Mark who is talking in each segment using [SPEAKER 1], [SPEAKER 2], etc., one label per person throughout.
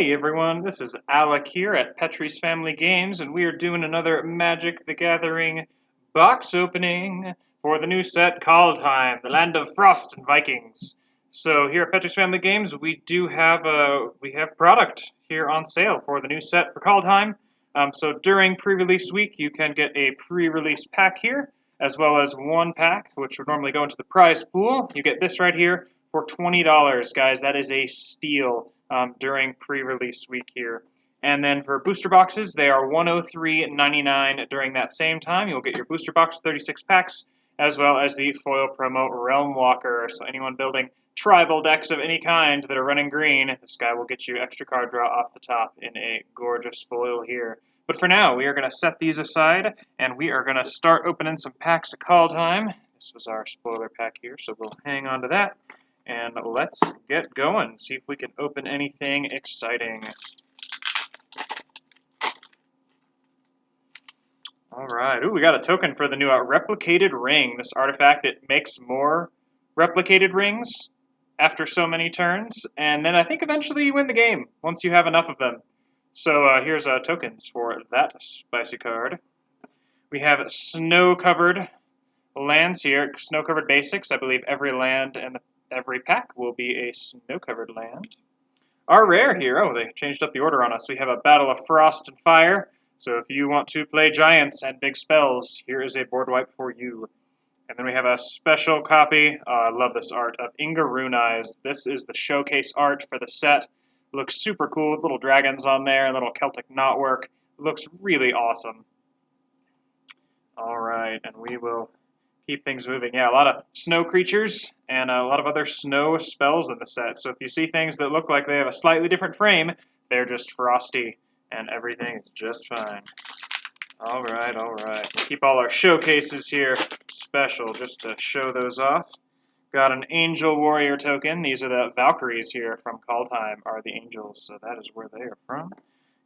[SPEAKER 1] Hey everyone, this is Alec here at Petrie's Family Games, and we are doing another Magic the Gathering box opening for the new set Keldheim, the Land of Frost and Vikings. So here at Petrie's Family Games, we have product here on sale for the new set for Keldheim. So during pre-release week, you can get a pre-release pack here, as well as one pack, which would normally go into the prize pool. You get this right here for $20, guys. That is a steal. During pre-release week here. And then for booster boxes, they are $103.99 during that same time. You'll get your booster box, 36 packs, as well as the foil promo Realm Walker. So anyone building tribal decks of any kind that are running green, this guy will get you extra card draw off the top in a gorgeous foil here. But for now, we are going to set these aside, and we are going to start opening some packs of Keldheim. This was our spoiler pack here, so we'll hang on to that. And let's get going, see if we can open anything exciting. Alright, ooh, we got a token for the new Replicated Ring. This artifact, it makes more replicated rings after so many turns, and then I think eventually you win the game, once you have enough of them. So here's tokens for that spicy card. We have Snow-Covered Lands here, Snow-Covered Basics. I believe every land and every pack will be a snow-covered land. Our rare here, oh, they changed up the order on us. We have a Battle of Frost and Fire. So if you want to play giants and big spells, here is a board wipe for you. And then we have a special copy, I love this art, of Inga Rune Eyes. This is the showcase art for the set. Looks super cool, with little dragons on there, little Celtic knotwork. Looks really awesome. Alright, and we will keep things moving. Yeah, a lot of snow creatures and a lot of other snow spells in the set. So if you see things that look like they have a slightly different frame, they're just frosty, and everything is just fine. Alright, alright. We'll keep all our showcases here special just to show those off. Got an Angel Warrior token. These are the Valkyries here from Keldheim, are the angels, so that is where they are from.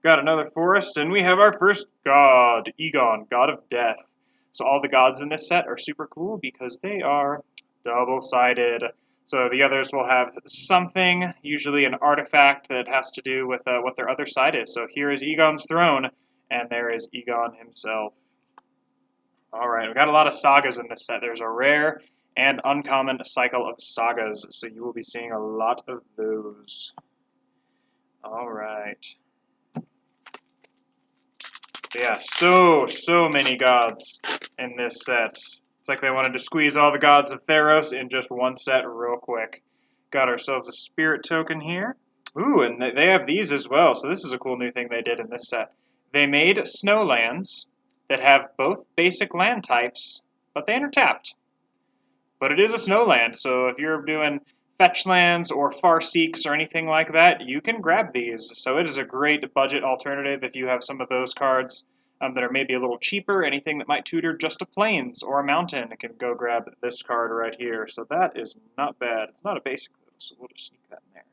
[SPEAKER 1] Got another forest, and we have our first god, Egon, God of Death. So all the gods in this set are super cool because they are double-sided. So the others will have something, usually an artifact that has to do with what their other side is. So here is Egon's throne, and there is Egon himself. Alright, we've got a lot of sagas in this set. There's a rare and uncommon cycle of sagas, so you will be seeing a lot of those. Alright. Yeah, so many gods in this set. It's like they wanted to squeeze all the gods of Theros in just one set real quick. Got ourselves a spirit token here. Ooh, and they have these as well, so this is a cool new thing they did in this set. They made snowlands that have both basic land types, but they enter tapped. But it is a snowland, so if you're doing fetch lands or far seeks or anything like that, you can grab these. So it is a great budget alternative if you have some of those cards that are maybe a little cheaper. Anything that might tutor just a plains or a mountain can go grab this card right here. So that is not bad. It's not a basic, so we'll just sneak that in there.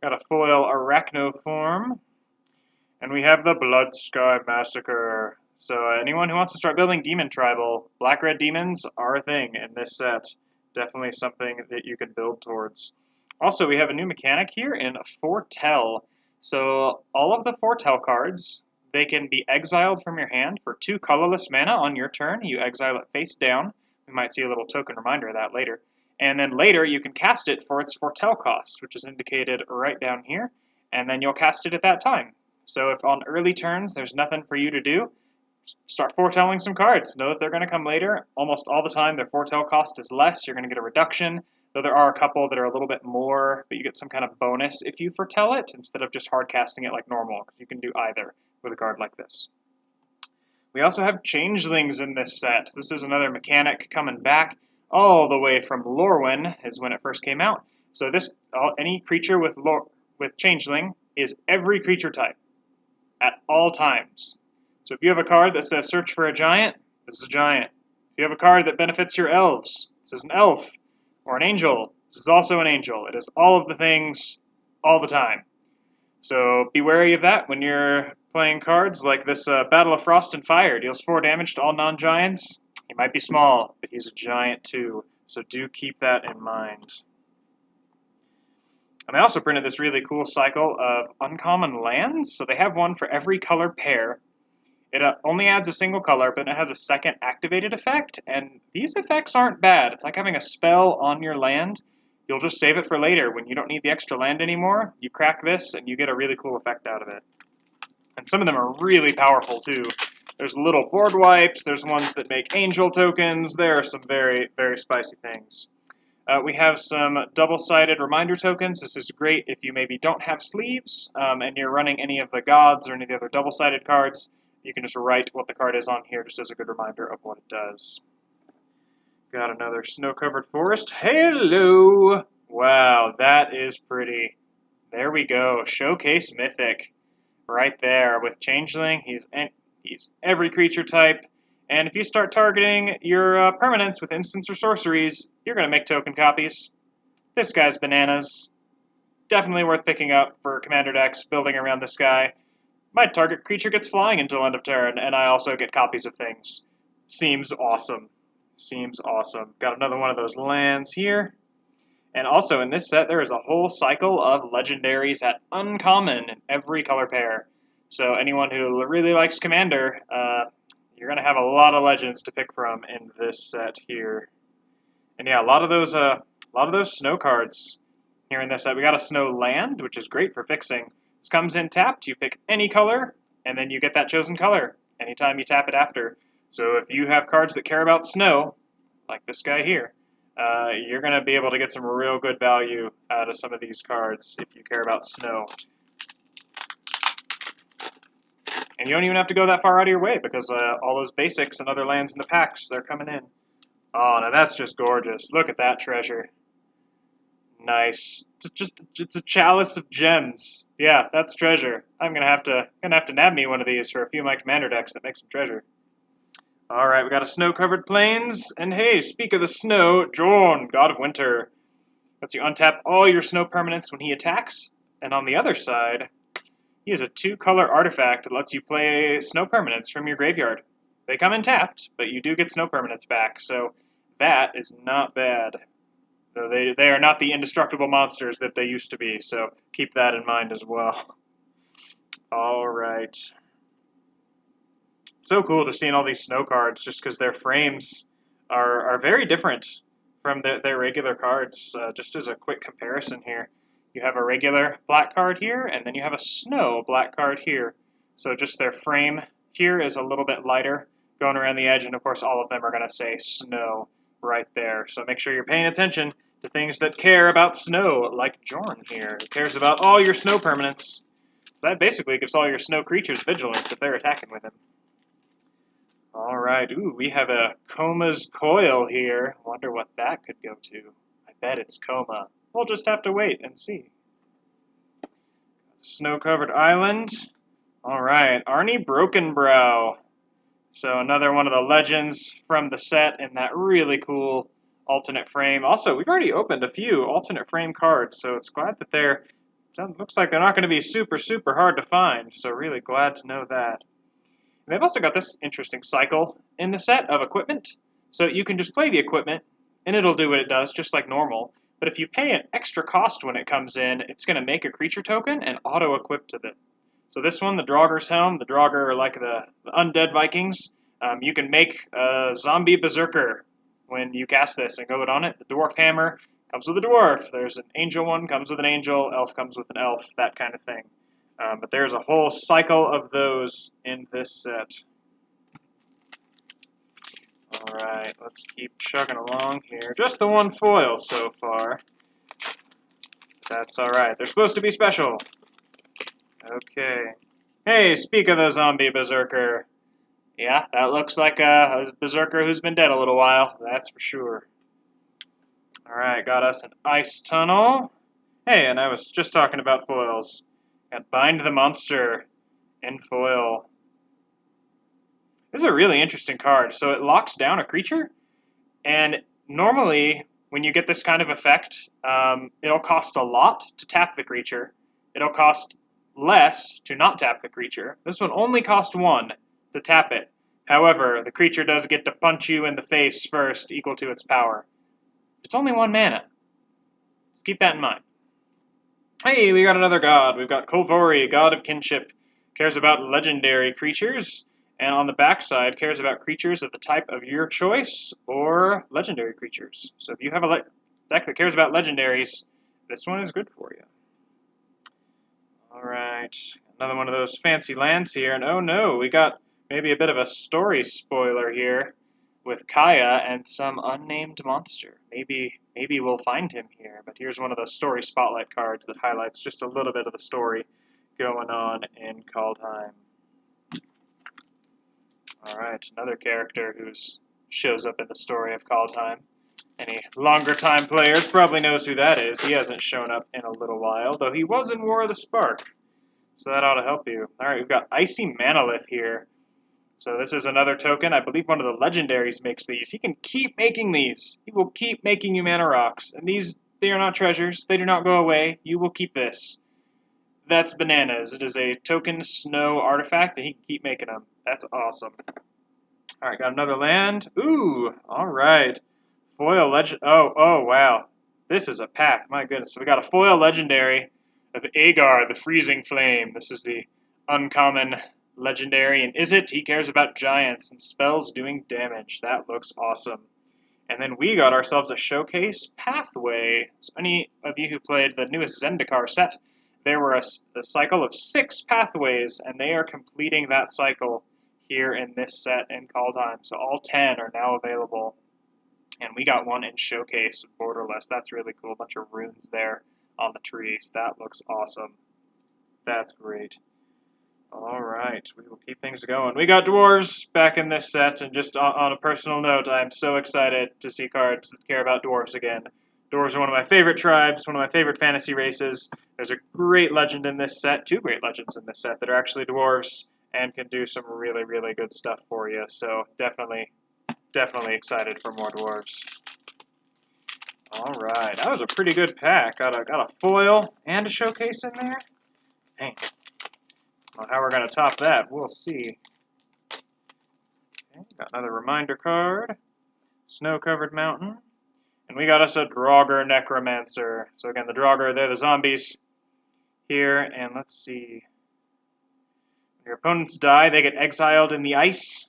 [SPEAKER 1] Got a foil Arachnoform. And we have the Blood Sky Massacre. So anyone who wants to start building Demon Tribal, Black-Red Demons are a thing in this set. Definitely something that you can build towards. Also, we have a new mechanic here in Foretell. So all of the Foretell cards, they can be exiled from your hand for 2 colorless mana on your turn. You exile it face down. We might see a little token reminder of that later. And then later, you can cast it for its Foretell cost, which is indicated right down here. And then you'll cast it at that time. So if on early turns there's nothing for you to do, start foretelling some cards. Know that they're going to come later. Almost all the time their foretell cost is less. You're going to get a reduction, though there are a couple that are a little bit more, but you get some kind of bonus if you foretell it instead of just hard casting it like normal, because you can do either with a card like this. We also have changelings in this set. This is another mechanic coming back all the way from Lorwyn, is when it first came out. So this any creature with changeling is every creature type at all times. So if you have a card that says search for a giant, this is a giant. If you have a card that benefits your elves, this is an elf. Or an angel, this is also an angel. It is all of the things all the time. So be wary of that when you're playing cards like this Battle of Frost and Fire. Deals 4 damage to all non-giants. He might be small, but he's a giant too. So do keep that in mind. And they also printed this really cool cycle of uncommon lands. So they have one for every color pair. It only adds a single color, but it has a second activated effect, and these effects aren't bad. It's like having a spell on your land. You'll just save it for later. When you don't need the extra land anymore, you crack this, and you get a really cool effect out of it. And some of them are really powerful, too. There's little board wipes, there's ones that make angel tokens, there are some very, very spicy things. We have some double-sided reminder tokens. This is great if you maybe don't have sleeves, and you're running any of the gods or any of the other double-sided cards. You can just write what the card is on here just as a good reminder of what it does. Got another snow-covered forest. Hello! Wow, that is pretty. There we go. Showcase Mythic. Right there with Changeling. He's every creature type. And if you start targeting your permanents with instants or sorceries, you're going to make token copies. This guy's bananas. Definitely worth picking up for commander decks, building around this guy. My target creature gets flying until end of turn, and I also get copies of things. Seems awesome. Seems awesome. Got another one of those lands here. And also in this set, there is a whole cycle of legendaries at uncommon in every color pair. So anyone who really likes Commander, you're going to have a lot of legends to pick from in this set here. And yeah, a lot of those snow cards here in this set. We got a Snowland, which is great for fixing. This comes in tapped, you pick any color, and then you get that chosen color anytime you tap it after. So if you have cards that care about snow, like this guy here, you're going to be able to get some real good value out of some of these cards if you care about snow. And you don't even have to go that far out of your way, because all those basics and other lands in the packs, they're coming in. Oh, now that's just gorgeous. Look at that treasure. Nice. It's a chalice of gems. Yeah, that's treasure. I'm gonna have to nab me one of these for a few of my commander decks that make some treasure. All right, we got a Snowcovered Planes, and hey, speak of the snow, Jorn, God of Winter. Lets you untap all your snow permanents when he attacks, and on the other side, he has a 2-color artifact that lets you play snow permanents from your graveyard. They come in tapped, but you do get snow permanents back, so that is not bad. Though they are not the indestructible monsters that they used to be, so keep that in mind as well. All right. It's so cool to see all these snow cards, just because their frames are very different from their regular cards. Just as a quick comparison here, you have a regular black card here, and then you have a snow black card here. So just their frame here is a little bit lighter going around the edge, and of course all of them are going to say snow right there. So make sure you're paying attention to things that care about snow, like Jorn here, who cares about all your snow permanents. That basically gives all your snow creatures vigilance if they're attacking with him. All right, ooh, we have a Coma's Coil here. Wonder what that could go to. I bet it's Coma. We'll just have to wait and see. Snow-covered Island. All right, Arnie Brokenbrow. So another one of the legends from the set in that really cool alternate frame. Also, we've already opened a few alternate frame cards, so it's glad that looks like they're not going to be super, super hard to find, so really glad to know that. And they've also got this interesting cycle in the set of equipment. So you can just play the equipment, and it'll do what it does, just like normal. But if you pay an extra cost when it comes in, it's going to make a creature token and auto-equip to it. So this one, the Draugr's Helm, the Draugr are like the undead Vikings. You can make a zombie berserker when you cast this and go on it. The Dwarf Hammer comes with a dwarf. There's an angel one, comes with an angel. Elf comes with an elf, that kind of thing. But there's a whole cycle of those in this set. All right, let's keep chugging along here. Just the one foil so far. That's all right. They're supposed to be special. Okay. Hey, speak of the zombie berserker. Yeah, that looks like a berserker who's been dead a little while. That's for sure. All right, got us an ice tunnel. Hey, and I was just talking about foils. Got Bind the Monster in foil. This is a really interesting card. So it locks down a creature, and normally when you get this kind of effect, it'll cost a lot to tap the creature. It'll cost less to not tap the creature. This one only costs 1 to tap it. However, the creature does get to punch you in the face first, equal to its power. It's only 1 mana. Keep that in mind. Hey, we got another god. We've got Kolvori, god of kinship. Cares about legendary creatures. And on the backside, cares about creatures of the type of your choice or legendary creatures. So if you have a deck that cares about legendaries, this one is good for you. Alright, another one of those fancy lands here. And oh no, we got maybe a bit of a story spoiler here with Kaya and some unnamed monster. Maybe we'll find him here, but here's one of those story spotlight cards that highlights just a little bit of the story going on in Keldheim. Alright, another character who shows up in the story of Keldheim. Any longer time players probably knows who that is. He hasn't shown up in a little while, though he was in War of the Spark. So that ought to help you. Alright, we've got Icy Manalith here. So this is another token. I believe one of the legendaries makes these. He can keep making these. He will keep making you mana rocks. And these, they are not treasures. They do not go away. You will keep this. That's bananas. It is a token snow artifact, and he can keep making them. That's awesome. Alright, got another land. Ooh, alright. Foil legend. Oh, wow. This is a pack. My goodness. So we got a foil legendary of Agar, the Freezing Flame. This is the uncommon legendary, and he cares about giants and spells doing damage. That looks awesome. And then we got ourselves a showcase pathway. So any of you who played the newest Zendikar set, there were a cycle of 6 pathways, and they are completing that cycle here in this set in Keldheim. So all 10 are now available. And we got one in showcase, borderless. That's really cool. A bunch of runes there on the trees. That looks awesome. That's great. Alright, we will keep things going. We got dwarves back in this set, and just on a personal note, I'm so excited to see cards that care about dwarves again. Dwarves are one of my favorite tribes, one of my favorite fantasy races. There's a great legend in this set, 2 great legends in this set that are actually dwarves, and can do some really, really good stuff for you. So definitely excited for more dwarves. Alright, that was a pretty good pack. Got a foil and a showcase in there. Dang. How we're going to top that, we'll see. Okay, got another reminder card. Snow-covered mountain. And we got us a Draugr Necromancer. So again, the Draugr, they're the zombies here. And let's see. When your opponents die, they get exiled in the ice.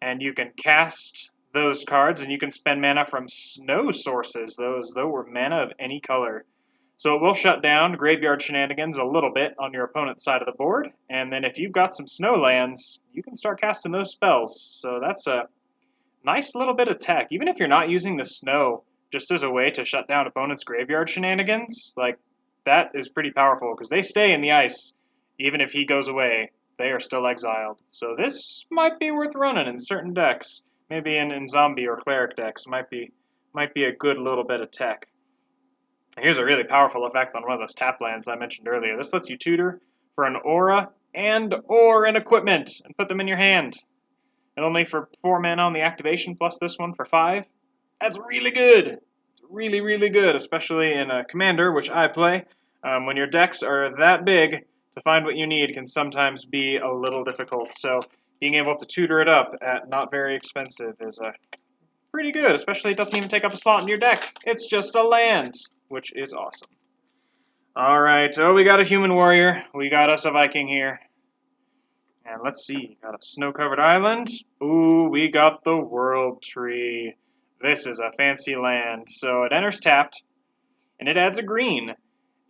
[SPEAKER 1] And you can cast those cards, and you can spend mana from snow sources. Those, though, were mana of any color. So it will shut down graveyard shenanigans a little bit on your opponent's side of the board, and then if you've got some snow lands, you can start casting those spells. So that's a nice little bit of tech. Even if you're not using the snow just as a way to shut down opponents' graveyard shenanigans, like, that is pretty powerful, because they stay in the ice. Even if he goes away, they are still exiled. So this might be worth running in certain decks. Maybe in zombie or cleric decks. Might be a good little bit of tech. Here's a really powerful effect on one of those tap lands I mentioned earlier. This lets you tutor for an aura or an equipment and put them in your hand. And only for 4 mana on the activation, plus this one for 5. That's really good. It's really, really good, especially in a commander, which I play. When your decks are that big, to find what you need can sometimes be a little difficult. So being able to tutor it up at not very expensive is pretty good, especially it doesn't even take up a slot in your deck. It's just a land, which is awesome. Alright, so we got a human warrior. We got us a Viking here. And let's see, got a snow-covered island. Ooh, we got the world tree. This is a fancy land. So it enters tapped, and it adds a green.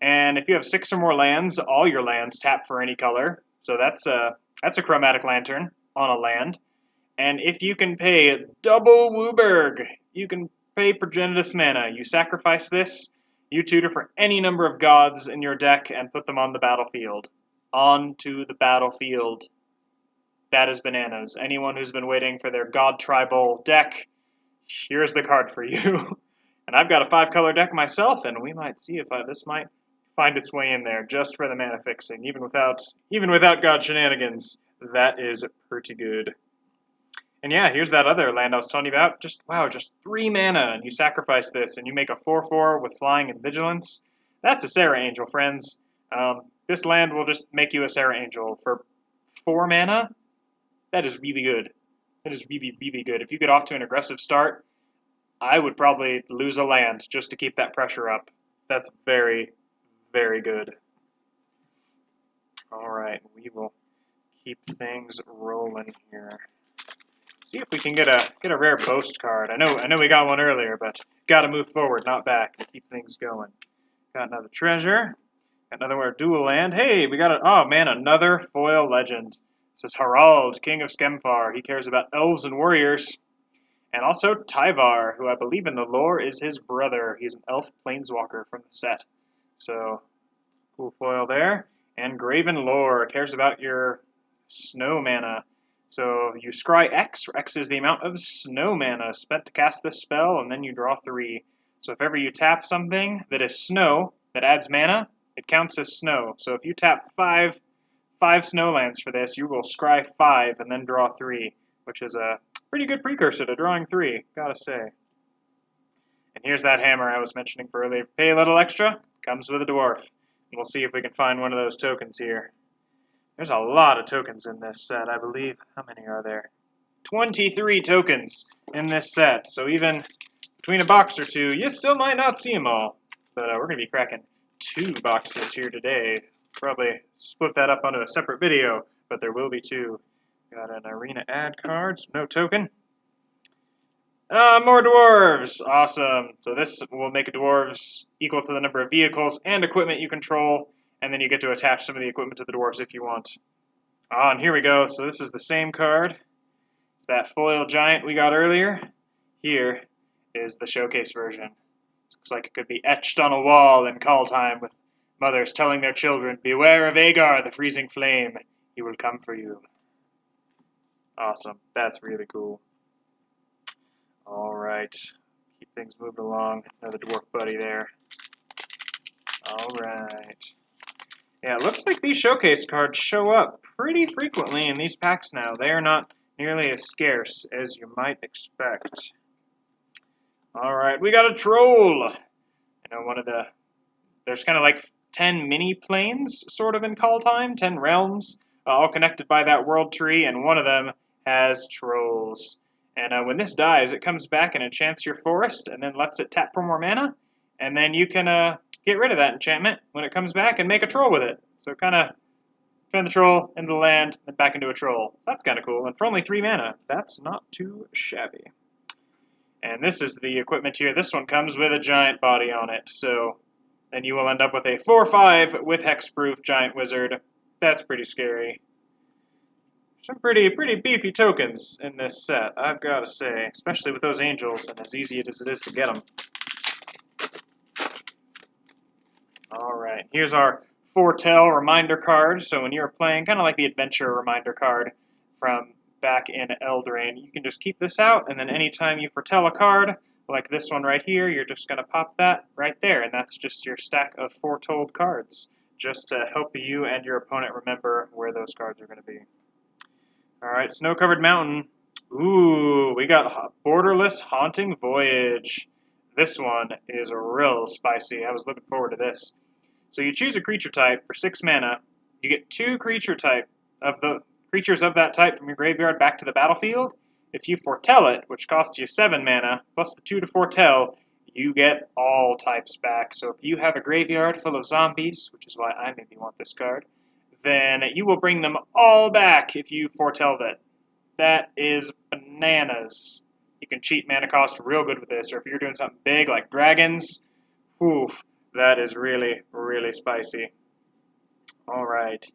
[SPEAKER 1] And if you have 6 or more lands, all your lands tap for any color. So that's a chromatic lantern on a land. And if you can pay double Wooburg, you can pay Progenitus mana. You sacrifice this, you tutor for any number of gods in your deck and put them on the battlefield. Onto the battlefield. That is bananas. Anyone who's been waiting for their god tribal deck, here's the card for you. And I've got a 5-color deck myself, and we might see if this might find its way in there just for the mana fixing. Even without god shenanigans, that is pretty good. And yeah, here's that other land I was telling you about. Just 3 mana, and you sacrifice this, and you make a 4/4 with flying and vigilance. That's a Sarah Angel, friends. This land will just make you a Sarah Angel for 4 mana. That is really good. That is really, really good. If you get off to an aggressive start, I would probably lose a land just to keep that pressure up. That's very, very good. Alright, we will keep things rolling here. See if we can get a rare boast card. I know we got one earlier, but gotta move forward, not back, and keep things going. Got another treasure. Got another Duel land. Hey, we got another foil legend. It says Harald, King of Skemfar. He cares about elves and warriors. And also Tyvar, who I believe in the lore is his brother. He's an elf planeswalker from the set. So, cool foil there. And Graven Lore cares about your snow mana. So you scry X, where X is the amount of snow mana spent to cast this spell, and then you draw 3. So if ever you tap something that is snow, that adds mana, it counts as snow. So if you tap 5 snowlands for this, you will scry 5 and then draw 3, which is a pretty good precursor to drawing 3, gotta say. And here's that hammer I was mentioning for earlier. Pay a little extra, comes with a dwarf. And we'll see if we can find one of those tokens here. There's a lot of tokens in this set, I believe. How many are there? 23 tokens in this set. So even between a box or two, you still might not see them all. But we're going to be cracking 2 boxes here today. Probably split that up onto a separate video, but there will be 2. Got an arena ad card, no token. More dwarves! Awesome. So this will make dwarves equal to the number of vehicles and equipment you control, and then you get to attach some of the equipment to the dwarves if you want. And here we go. So this is the same card. It's that foil giant we got earlier. Here is the showcase version. Looks like it could be etched on a wall in Keldheim with mothers telling their children, "Beware of Agar, the freezing flame. He will come for you." Awesome. That's really cool. Alright. Keep things moving along. Another dwarf buddy there. Alright. Yeah, it looks like these showcase cards show up pretty frequently in these packs now. They are not nearly as scarce as you might expect. Alright, we got a troll! There's kind of like 10 mini planes, sort of, in Keldheim, 10 realms, all connected by that world tree, and one of them has trolls. And when this dies, it comes back and enchants your forest, and then lets it tap for more mana, and then you can get rid of that enchantment when it comes back and make a troll with it. So kind of turn the troll into the land, then back into a troll. That's kind of cool, and for only 3 mana, that's not too shabby. And this is the equipment here. This one comes with a giant body on it, so then you will end up with a 4/5 with hexproof giant wizard. That's pretty scary. Some pretty beefy tokens in this set, I've got to say, especially with those angels, and as easy as it is to get them. Alright, here's our foretell reminder card. So when you're playing, kind of like the adventure reminder card from back in Eldraine, you can just keep this out, and then anytime you foretell a card, like this one right here, you're just going to pop that right there, and that's just your stack of foretold cards, just to help you and your opponent remember where those cards are going to be. Alright, Snow-Covered Mountain. Ooh, we got Borderless Haunting Voyage. This one is real spicy. I was looking forward to this. So you choose a creature type for 6 mana. You get 2 creatures of that type from your graveyard back to the battlefield. If you foretell it, which costs you 7 mana, plus the 2 to foretell, you get all types back. So if you have a graveyard full of zombies, which is why I maybe want this card, then you will bring them all back if you foretell that. That is bananas. You can cheat mana cost real good with this, or if you're doing something big like dragons, oof, that is really, really spicy. Alright.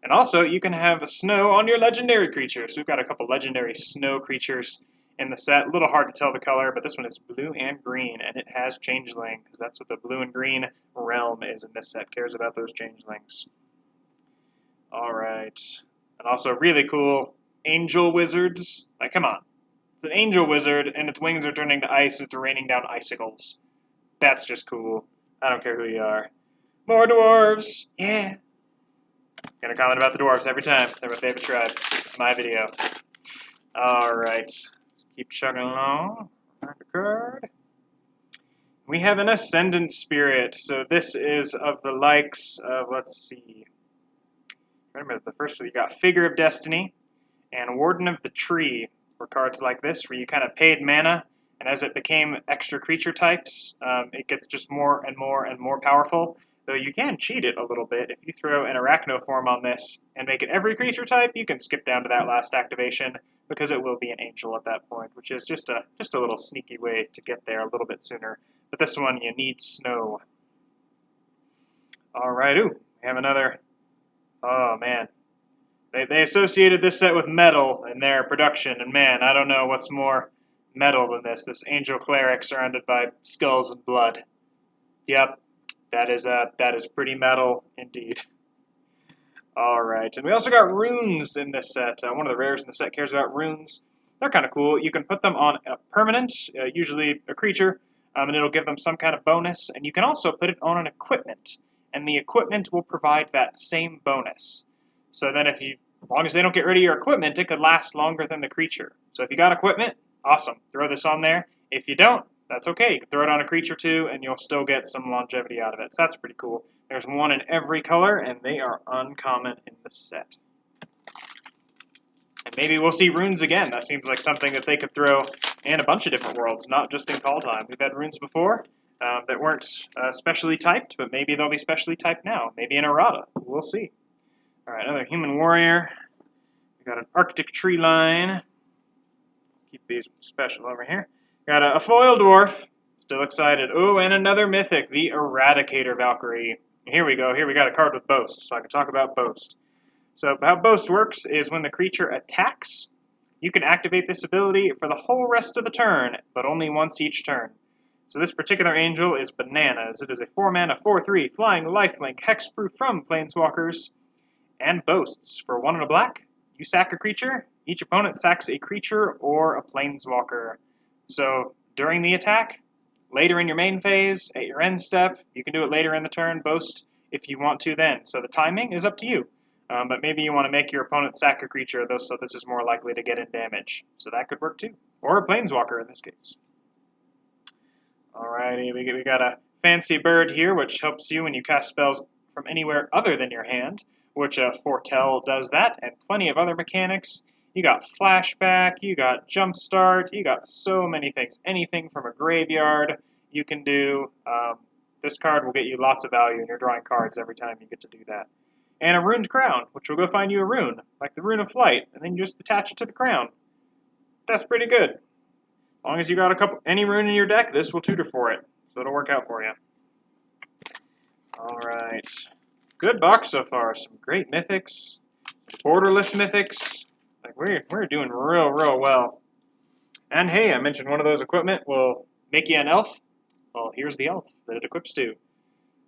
[SPEAKER 1] And also, you can have snow on your legendary creatures. So we've got a couple legendary snow creatures in the set. A little hard to tell the color, but this one is blue and green, and it has changeling, because that's what the blue and green realm is in this set. Cares about those changelings. Alright. And also really cool angel wizards. Like, come on. It's an angel wizard, and its wings are turning to ice, and it's raining down icicles. That's just cool. I don't care who you are. More dwarves! Yeah! Gonna comment about the dwarves every time. They're my favorite tribe. It's my video. Alright. Let's keep chugging along. Reminder card. We have an Ascendant Spirit. So this is of the likes of, let's see. Remember, the first one you got Figure of Destiny and Warden of the Tree were cards like this, where you kind of paid mana, and as it became extra creature types, it gets just more and more and more powerful. Though you can cheat it a little bit. If you throw an Arachnoform on this and make it every creature type, you can skip down to that last activation because it will be an angel at that point, which is just a little sneaky way to get there a little bit sooner. But this one, you need snow. All right, ooh, we have another. Oh man, they associated this set with metal in their production, and man, I don't know what's more metal than this. This angel cleric surrounded by skulls and blood. Yep. That is pretty metal indeed. All right, and we also got runes in this set. One of the rares in the set cares about runes. They're kind of cool. You can put them on a permanent, usually a creature, and it'll give them some kind of bonus. And you can also put it on an equipment, and the equipment will provide that same bonus. So then as long as they don't get rid of your equipment, it could last longer than the creature. So if you got equipment, awesome. Throw this on there. If you don't, that's okay. You can throw it on a creature too, and you'll still get some longevity out of it. So that's pretty cool. There's one in every color, and they are uncommon in the set. And maybe we'll see runes again. That seems like something that they could throw in a bunch of different worlds, not just in Keldheim. We've had runes before that weren't specially typed, but maybe they'll be specially typed now. Maybe in errata. We'll see. All right, another human warrior. We got an Arctic tree line. Keep these special over here. Got a foil dwarf. Still excited. Oh, and another mythic, the Eradicator Valkyrie. Here we go. Here we got a card with Boast, so I can talk about Boast. So how Boast works is when the creature attacks, you can activate this ability for the whole rest of the turn, but only once each turn. So this particular angel is bananas. It is a 4-mana, 4/3, flying lifelink, hexproof from Planeswalkers, and boasts. For 1 and a black, you sack a creature. Each opponent sacks a creature or a Planeswalker. So during the attack, later in your main phase, at your end step, you can do it later in the turn, boast, if you want to then. So the timing is up to you. But maybe you want to make your opponent sack a creature, so this is more likely to get in damage. So that could work too. Or a Planeswalker in this case. Alrighty, we got a fancy bird here, which helps you when you cast spells from anywhere other than your hand, which Foretell does that, and plenty of other mechanics. You got flashback, you got jumpstart, you got so many things. Anything from a graveyard you can do. This card will get you lots of value, and you're drawing cards every time you get to do that. And a runed crown, which will go find you a rune, like the Rune of Flight, and then you just attach it to the crown. That's pretty good. As long as you got any rune in your deck, this will tutor for it, so it'll work out for you. All right. Good box so far. Some great mythics, some borderless mythics. Like we're doing real well. And hey, I mentioned one of those equipment will make you an elf. Well, here's the elf that it equips to.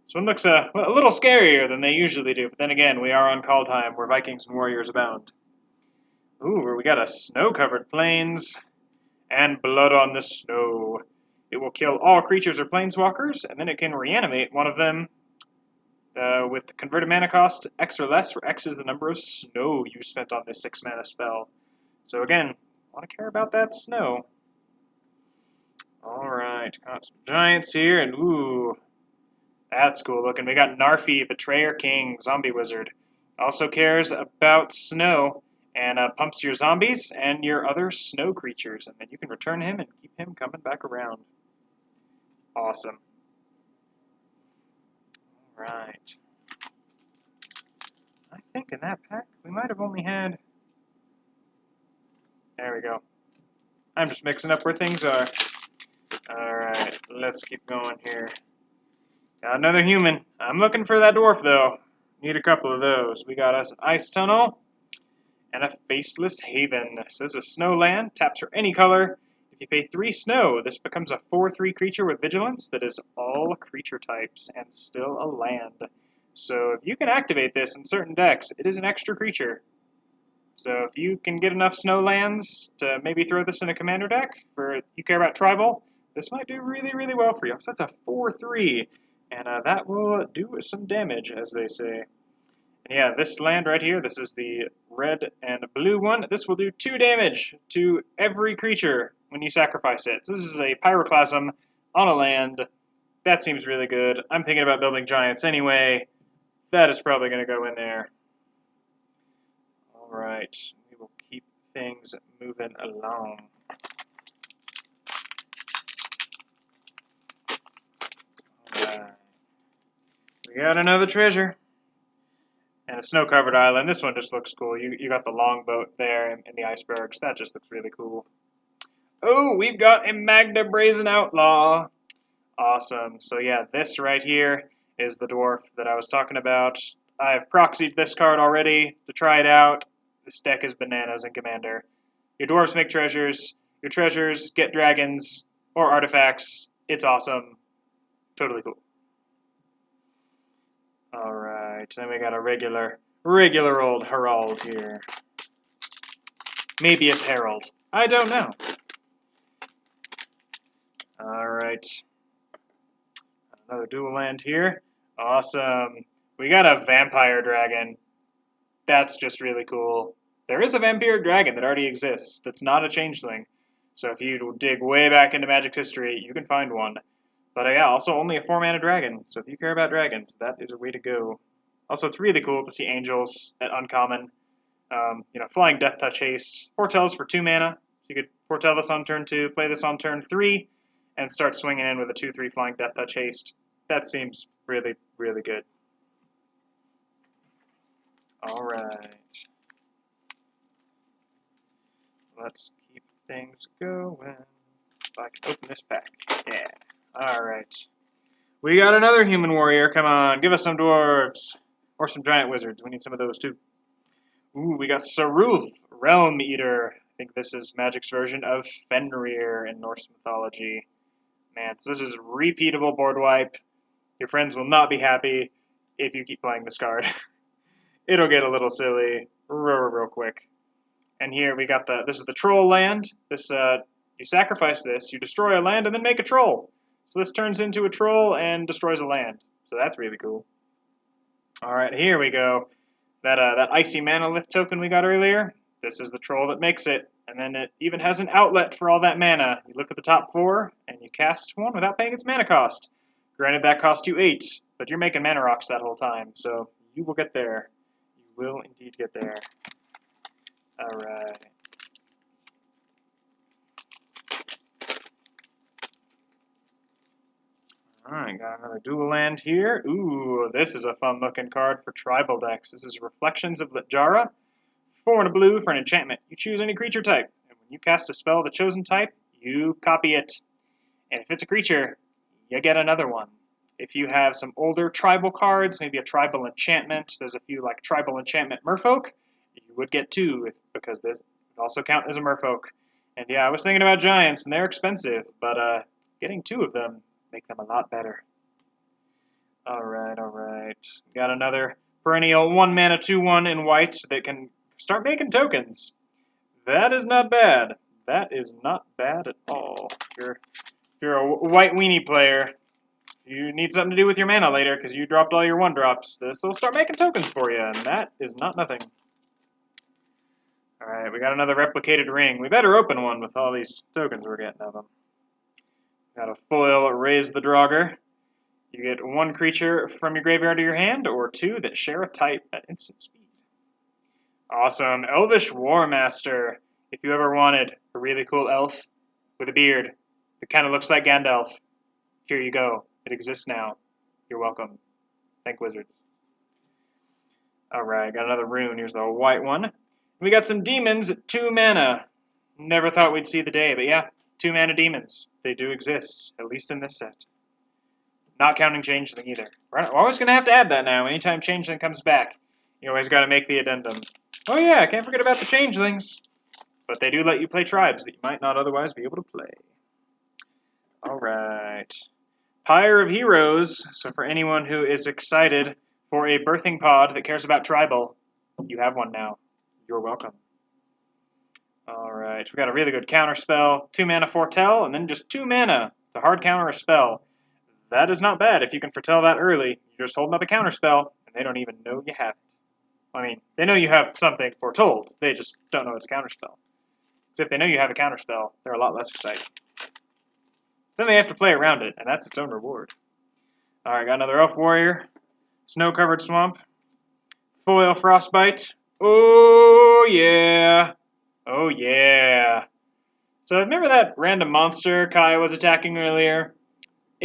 [SPEAKER 1] This one looks a little scarier than they usually do, but then again, we are on Keldheim, where Vikings and warriors abound. Ooh, we got a Snowcovered Planes and Blood on the Snow. It will kill all creatures or planeswalkers, and then it can reanimate one of them with converted mana cost X or less, where X is the number of snow you spent on this 6-mana spell. So again, want to care about that snow. Alright, got some giants here, and ooh, that's cool looking. We got Narfi, Betrayer King, Zombie Wizard. Also cares about snow, and pumps your zombies and your other snow creatures, and then you can return him and keep him coming back around. Awesome. Right. I think in that pack, we might have only had... There we go. I'm just mixing up where things are. Alright, let's keep going here. Got another human. I'm looking for that dwarf, though. Need a couple of those. We got us an Ice Tunnel and a Faceless Haven. So this is Snowland. Taps for any color. If you pay 3 snow, this becomes a 4/3 creature with vigilance that is all creature types and still a land. So if you can activate this in certain decks, it is an extra creature. So if you can get enough snow lands to maybe throw this in a commander deck, for you care about tribal, this might do really well for you. So that's a 4/3, and that will do some damage, as they say. And yeah, this land right here, this is the red and blue one. This will do 2 damage to every creature when you sacrifice it. So this is a Pyroclasm on a land. That seems really good. I'm thinking about building giants anyway. That is probably going to go in there. Alright, we will keep things moving along. Alright. We got another treasure. And a snow-covered island. This one just looks cool. You got the longboat there in the icebergs. That just looks really cool. Oh, we've got a Magna Brazen Outlaw. Awesome. So yeah, this right here is the dwarf that I was talking about. I've proxied this card already to try it out. This deck is bananas in Commander. Your dwarves make treasures. Your treasures get dragons or artifacts. It's awesome. Totally cool. Alright, then we got a regular old Herald here. Maybe it's Herald. I don't know. Alright. Another dual land here. Awesome. We got a Vampire Dragon. That's just really cool. There is a Vampire Dragon that already exists that's not a changeling. So if you dig way back into Magic's history, you can find one. But yeah, also only a 4-mana dragon. So if you care about dragons, that is a way to go. Also, it's really cool to see angels at uncommon. Flying Death Touch Haste. Foretells for 2 mana. You could foretell this on turn 2, play this on turn 3, and start swinging in with a 2/3 Flying Death Touch Haste. That seems really, really good. Alright. Let's keep things going. If I can open this pack. Yeah. Alright. We got another human warrior. Come on, give us some dwarves. Or some giant wizards. We need some of those too. Ooh, we got Saruth, Realm Eater. I think this is Magic's version of Fenrir in Norse mythology. Man, so this is repeatable board wipe. Your friends will not be happy if you keep playing this card. It'll get a little silly real quick. And here we got this is the troll land. This you sacrifice this, you destroy a land, and then make a troll. So this turns into a troll and destroys a land. So that's really cool. Alright, here we go. That icy manalith token we got earlier, this is the troll that makes it. And then it even has an outlet for all that mana. You look at the top 4, and you cast one without paying its mana cost. Granted, that cost you 8, but you're making mana rocks that whole time, so you will get there. You will indeed get there. Alright. Alright, got another dual land here. Ooh, this is a fun-looking card for tribal decks. This is Reflections of Litjara. 4 and a blue for an enchantment. You choose any creature type, and when you cast a spell of the chosen type, you copy it. And if it's a creature, you get another one. If you have some older tribal cards, maybe a tribal enchantment, there's a few like tribal enchantment merfolk, you would get 2, because this would also count as a merfolk. And yeah, I was thinking about giants, and they're expensive, but getting 2 of them make them a lot better. Alright. Got another perennial 1-mana 2/1 in white that can start making tokens. That is not bad. That is not bad at all. If you're a white weenie player, you need something to do with your mana later because you dropped all your 1-drops. This will start making tokens for you, and that is not nothing. Alright, we got another replicated ring. We better open one with all these tokens we're getting of them. Got a foil Raise the Draugr. You get 1 creature from your graveyard to your hand, or 2 that share a type at instant speed. Awesome. Elvish War Master. If you ever wanted a really cool elf with a beard that kind of looks like Gandalf, here you go. It exists now. You're welcome. Thank Wizards. Alright, got another rune. Here's the white one. We got some demons at 2 mana. Never thought we'd see the day, but yeah, 2 mana demons. They do exist, at least in this set. Not counting Changeling either. We're always going to have to add that now. Anytime Changeling comes back, you always got to make the addendum. Oh yeah, I can't forget about the Changelings. But they do let you play tribes that you might not otherwise be able to play. Alright. Pyrion of Heroes. So for anyone who is excited for a birthing pod that cares about tribal, you have one now. You're welcome. Alright, we got a really good counter spell. 2 mana foretell, and then just 2 mana to hard counter a spell. That is not bad. If you can foretell that early, you're just holding up a counter spell, and they don't even know you have it. I mean, they know you have something foretold. They just don't know it's a counter spell. Because if they know you have a counter spell, they're a lot less excited. Then they have to play around it, and that's its own reward. Alright, got another Elf Warrior. Snowcovered Swamp. Foil Frostbite. Oh, yeah. Oh, yeah. So remember that random monster Kaya was attacking earlier?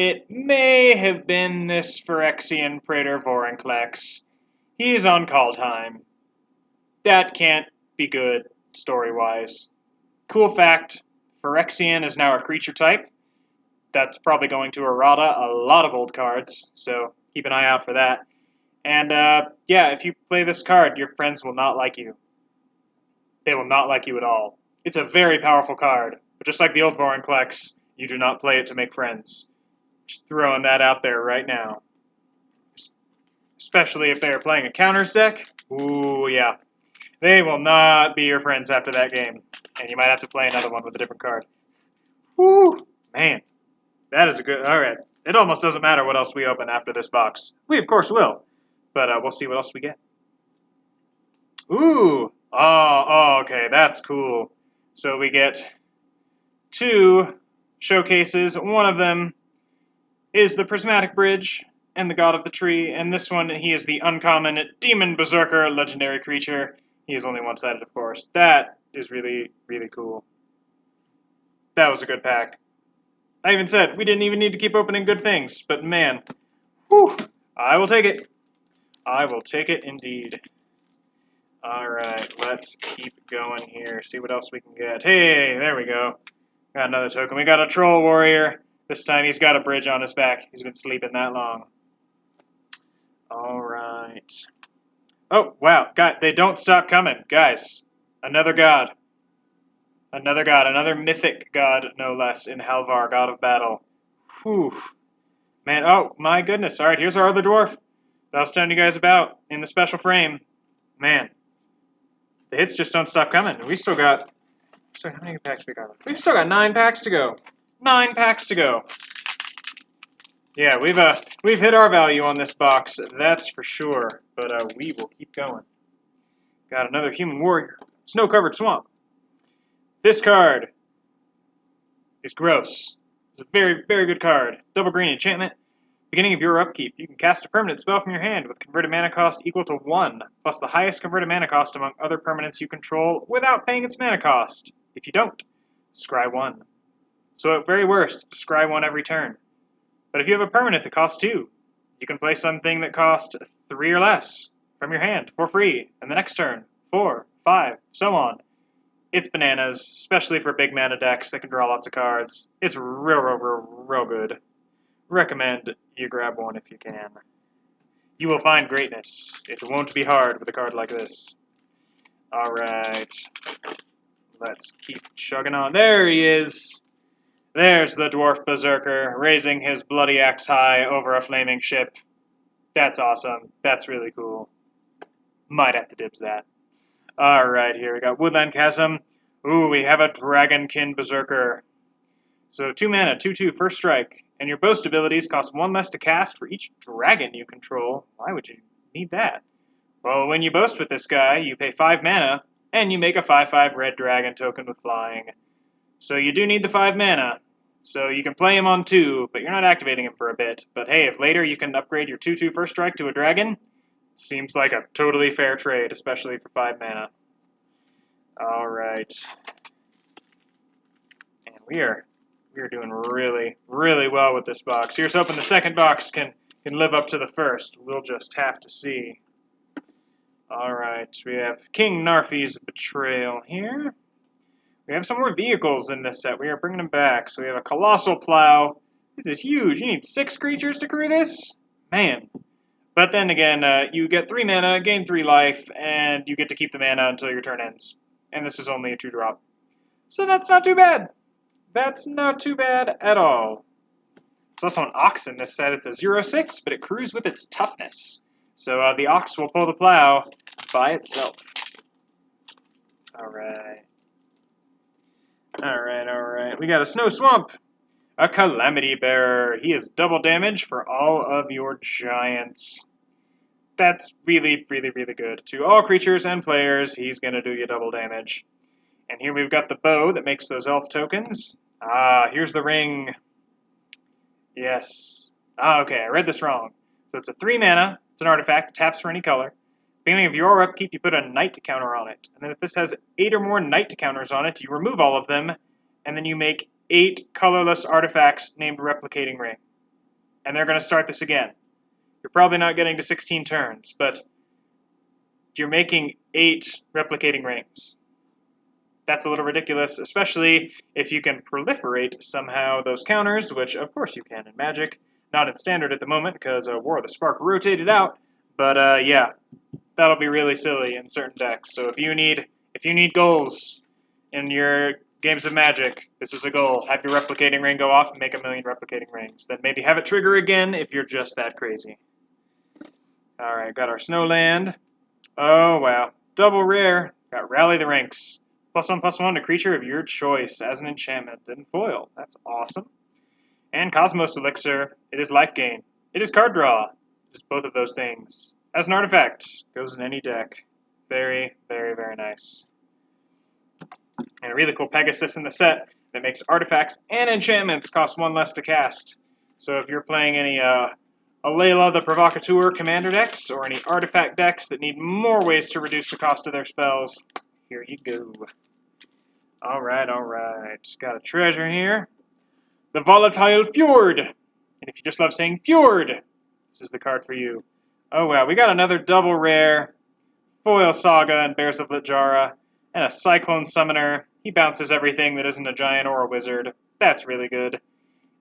[SPEAKER 1] It may have been this Phyrexian Praetor Vorinclex. He's on Keldheim. That can't be good, story-wise. Cool fact, Phyrexian is now a creature type. That's probably going to errata a lot of old cards, so keep an eye out for that. And, yeah, if you play this card, your friends will not like you. They will not like you at all. It's a very powerful card, but just like the old Vorinclex, you do not play it to make friends. Just throwing that out there right now. Especially if they are playing a counters deck. Ooh, yeah. They will not be your friends after that game. And you might have to play another one with a different card. Woo! Man. That is a good... Alright. It almost doesn't matter what else we open after this box. We, of course, will. But we'll see what else we get. Ooh! Oh, okay. That's cool. So we get 2 showcases. One of them is the Prismatic Bridge and the God of the Tree, and this one, he is the uncommon Demon Berserker legendary creature. He is only one-sided, of course. That is really, really cool. That was a good pack. I even said we didn't even need to keep opening good things, but man, whew, I will take it. I will take it indeed. Alright, let's keep going here, see what else we can get. Hey, there we go. Got another token. We got a Troll Warrior. This time he's got a bridge on his back. He's been sleeping that long. Alright. Oh, wow. God, they don't stop coming. Guys, another god. Another god. Another mythic god, no less, in Halvar, God of Battle. Whew. Man, oh, my goodness. Alright, here's our other dwarf that I was telling you guys about in the special frame. Man, the hits just don't stop coming. We still got... So how many packs we got? We've still got 9 packs to go. 9 packs to go. Yeah, we've hit our value on this box, that's for sure. But we will keep going. Got another human warrior. Snowcovered Swamp. This card is gross. It's a very, very good card. Double green enchantment. Beginning of your upkeep, you can cast a permanent spell from your hand with converted mana cost equal to 1, plus the highest converted mana cost among other permanents you control without paying its mana cost. If you don't, scry 1. So at very worst, scry 1 every turn. But if you have a permanent that costs 2, you can play something that costs 3 or less from your hand for free, and the next turn, 4, 5, so on. It's bananas, especially for big mana decks that can draw lots of cards. It's real good. Recommend you grab one if you can. You will find greatness. It won't be hard with a card like this. Alright. Let's keep chugging on. There he is! There's the Dwarf Berserker, raising his bloody axe high over a flaming ship. That's awesome. That's really cool. Might have to dibs that. Alright, here we got Woodland Chasm. Ooh, we have a Dragonkin Berserker. So 2 mana, 2/2, first strike. And your boast abilities cost 1 less to cast for each dragon you control. Why would you need that? Well, when you boast with this guy, you pay 5 mana, and you make a 5/5 red dragon token with flying. So you do need the 5 mana. So you can play him on 2, but you're not activating him for a bit. But hey, if later you can upgrade your 2/2 first strike to a dragon, seems like a totally fair trade, especially for 5 mana. Alright. And we are doing really, really well with this box. Here's hoping the second box can live up to the first. We'll just have to see. Alright, we have King Narfi's Betrayal here. We have some more vehicles in this set. We are bringing them back. So we have a Colossal Plow. This is huge. You need 6 creatures to crew this? Man. But then again, you get 3 mana, gain 3 life, and you get to keep the mana until your turn ends. And this is only a 2-drop. So that's not too bad. That's not too bad at all. There's also an Ox in this set. It's a 0/6, but it crews with its toughness. So the Ox will pull the Plow by itself. Alright. Alright. We got a Snow Swamp. A Calamity Bearer. He is double damage for all of your giants. That's really, really, really good. To all creatures and players, he's going to do you double damage. And here we've got the bow that makes those elf tokens. Here's the ring. Yes. Okay, I read this wrong. So it's a 3 mana. It's an artifact. It taps for any color. Beginning of your upkeep, you put a night counter on it. And then if this has 8 or more night counters on it, you remove all of them. And then you make 8 colorless artifacts named Replicating Ring. and they're going to start this again. You're probably not getting to 16 turns, but you're making 8 replicating rings. That's a little ridiculous, especially if you can proliferate somehow those counters, which of course you can in Magic. Not in Standard at the moment, because War of the Spark rotated out, but yeah, that'll be really silly in certain decks. So if you need goals in your games of Magic, this is a goal. Have your replicating ring go off and make 1,000,000 replicating rings. Then maybe have it trigger again if you're just that crazy. Alright, got our Snowland. Oh, wow. Double rare. Got Rally the Ranks. +1/+1 to creature of your choice as an enchantment in foil. That's awesome. And Cosmos Elixir. It is life gain. It is card draw. Just both of those things. As an artifact. Goes in any deck. Very, very, very nice. And a really cool Pegasus in the set that makes artifacts and enchantments cost 1 less to cast. So if you're playing any Alayla the Provocateur commander decks, or any artifact decks that need more ways to reduce the cost of their spells, here you go. Alright, alright. Got a treasure here. The Volatile Fjord! And if you just love saying Fjord, this is the card for you. Oh wow, we got another double rare, Foil Saga and Bears of Littjara, and a Cyclone Summoner. He bounces everything that isn't a giant or a wizard. That's really good.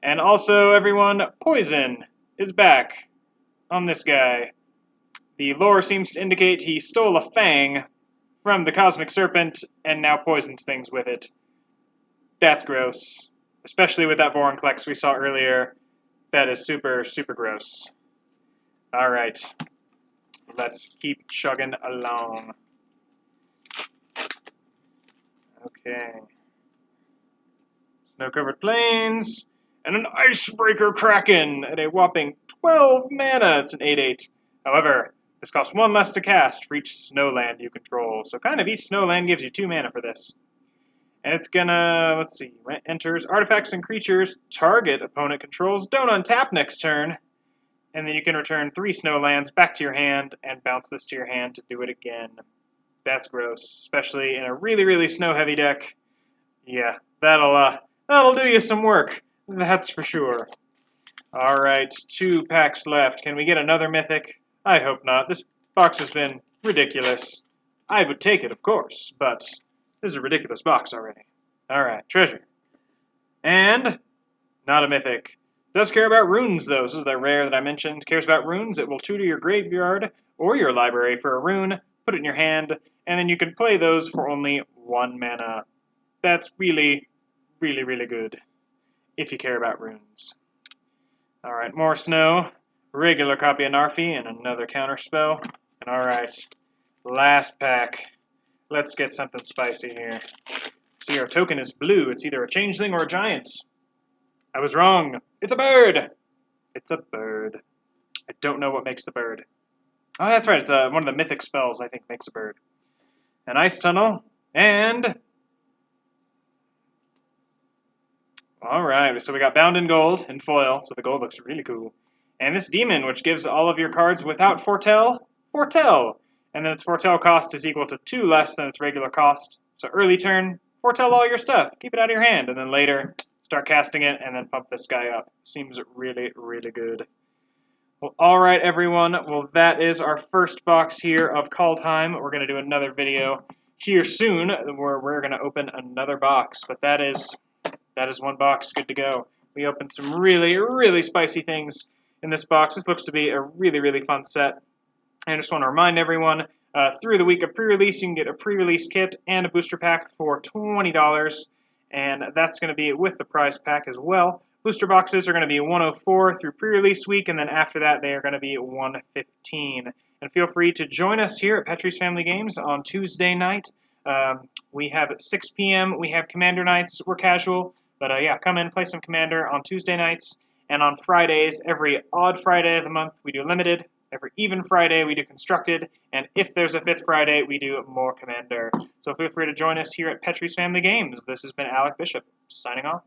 [SPEAKER 1] And also, everyone, Poison is back on this guy. The lore seems to indicate he stole a fang from the Cosmic Serpent and now poisons things with it. That's gross. Especially with that Vorinclex we saw earlier. That is super, super gross. Alright. Let's keep chugging along. Okay. Snowcovered Planes. And an Icebreaker Kraken at a whopping 12 mana. It's an 8/8. However, this costs 1 less to cast for each Snowland you control. So kind of each Snowland gives you 2 mana for this. And it's gonna, let's see, when it enters, artifacts and creatures target opponent controls don't untap next turn. And then you can return 3 Snowlands back to your hand and bounce this to your hand to do it again. That's gross, especially in a really, really snow-heavy deck. Yeah, that'll do you some work. That's for sure. Alright, 2 packs left. Can we get another Mythic? I hope not. This box has been ridiculous. I would take it, of course, but this is a ridiculous box already. Alright, treasure. And not a Mythic. Does care about runes, though. This is the rare that I mentioned. Cares about runes. It will tutor your graveyard or your library for a rune, put it in your hand, and then you can play those for only 1 mana. That's really, really, really good if you care about runes. Alright, more snow. Regular copy of Narfi and another counterspell. And alright, last pack. Let's get something spicy here. See, our token is blue. It's either a changeling or a giant. I was wrong. It's a bird. It's a bird. I don't know what makes the bird. Oh, that's right. It's one of the mythic spells, I think, makes a bird. An ice tunnel. And alright, so we got bound in gold and foil, so the gold looks really cool. And this demon, which gives all of your cards without foretell, foretell. And then its foretell cost is equal to 2 less than its regular cost. So early turn, foretell all your stuff. Keep it out of your hand. And then later, start casting it and then pump this guy up. Seems really, really good. Well, alright everyone. Well, that is our first box here of Keldheim. We're going to do another video here soon where we're going to open another box. But that is 1 box. Good to go. We opened some really, really spicy things in this box. This looks to be a really, really fun set. I just want to remind everyone, through the week of pre-release, you can get a pre-release kit and a booster pack for $20, and that's going to be with the prize pack as well. Booster boxes are going to be $104 through pre-release week, and then after that, they are going to be $115. And feel free to join us here at Petrie's Family Games on Tuesday night. We have at 6 p.m., we have Commander nights. We're casual, but yeah, come in, play some Commander on Tuesday nights. And on Fridays, every odd Friday of the month, we do Limited. Every even Friday, we do Constructed. And if there's a 5th Friday, we do more Commander. So feel free to join us here at Petrie's Family Games. This has been Alec Bishop, signing off.